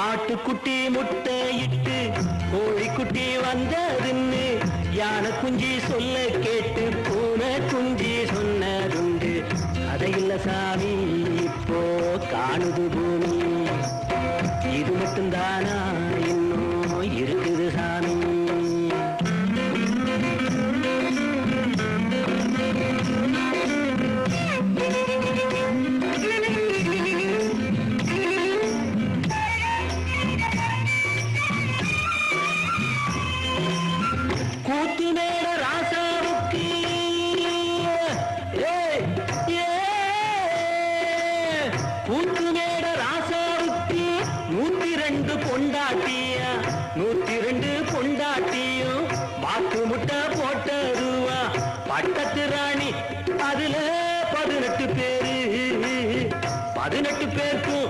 ஆட்டுக்குட்டி முட்டையிட்டு கோழிக்குட்டி வந்ததுன்னு யானை குஞ்சி சொல்ல கேட்டு பூனை குஞ்சி சொன்னதுண்டு. அதையில்ல சாமி இப்போ காணுது பூமி, இது மட்டும்தானா இன்னும் இருக்குது சாமி. கூத்துமேட ராசாவுக்கு கூத்துமேட ராசாவுக்கு 102 பொண்டாட்டியா, 102 பொண்டாட்டியும் வாக்கு முட்டை போட்டதுவா. பட்டத்து ராணி அதுல 18 பேரு, 18 பேருக்கும்